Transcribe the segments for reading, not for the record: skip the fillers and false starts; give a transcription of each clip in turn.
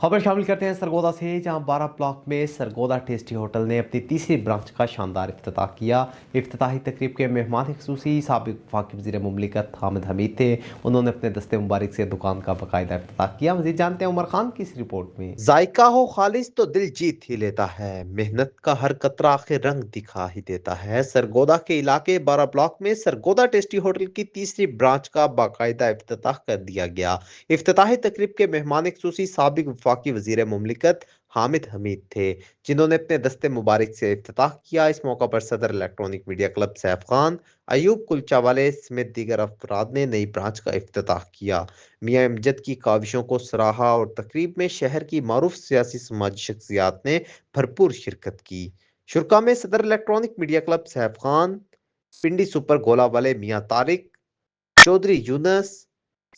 खबर शामिल करते हैं सरगोदा से, जहां 12 ब्लॉक में सरगोदा टेस्टी होटल ने अपनी तीसरी ब्रांच का शानदार इफ्तिताह किया। इफ्तिताही तकरीब के मेहमान ख़ुसूसी साबिक वफाकी वज़ीर मुमलिकत हामिद हमीद थे। उन्होंने अपने दस्ते मुबारक से दुकान का बाकायदा इफ्तिताह किया। मज़ीद जानते हैं उमर खान की इस रिपोर्ट में। जायका हो खालिस तो दिल जीत ही लेता है। मेहनत का हर कतरा आखिर रंग दिखा ही देता है। सरगोदा के इलाके 12 ब्लॉक में सरगोदा टेस्टी होटल की तीसरी ब्रांच का बाकायदा इफ्तिताह कर दिया गया। इफ्तिताही तकरीब के मेहमान खुसूसी साबिक वफाकी वजीर मुमलिकत हामिद हमीद थे, जिन्होंने अपने दस्ते मुबारक से इफ्तिताह किया। इस मौका पर सदर electronic media club Saif Khan, Ayub कुलचावाले समेत दीगर अफराद ने नई ब्रांच का इफ्तिताह किया। मियां अमजद की काविशों को सराहा और तकरीब में शहर की मारूफ सियासी समाजी शख्सियात ने भरपूर शिरकत की। शुरा में सदर electronic media club Saif Khan, Pindi super Gola वाले मियां तारिक, चौधरी यूनस,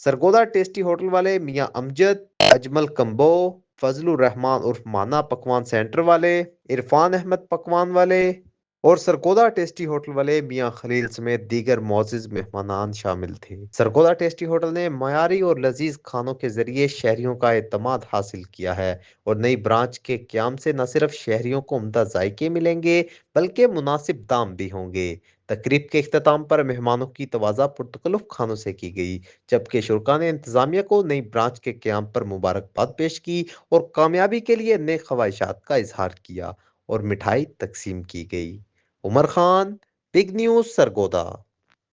सरगोदा टेस्टी होटल वाले मियां अमजद, अजमल कंबो, फजलुर रहमान उर्फ माना पकवान सेंटर वाले, इरफान अहमद पकवान वाले और सरगोदा टेस्टी होटल वाले मियां खलील समेत दीगर मोअज़्ज़िज़ मेहमानान शामिल थे। सरगोदा टेस्टी होटल ने मयारी और लजीज खानों के जरिए शहरियों का एतमाद हासिल किया है और नई ब्रांच के क्याम से न सिर्फ शहरियों को उम्दा जायके मिलेंगे बल्कि मुनासिब दाम भी होंगे। तकरीब के इख्तिताम पर मेहमानों की तवाज़ा पुरतकल्लुफ़ खानों से की गई, जबकि शुरा ने इंतजामिया को नई ब्रांच के क्याम पर मुबारकबाद पेश की और कामयाबी के लिए नेक ख्वाहिशात का इजहार किया और मिठाई तकसीम की गई। Umar Khan, big news, Sargodha.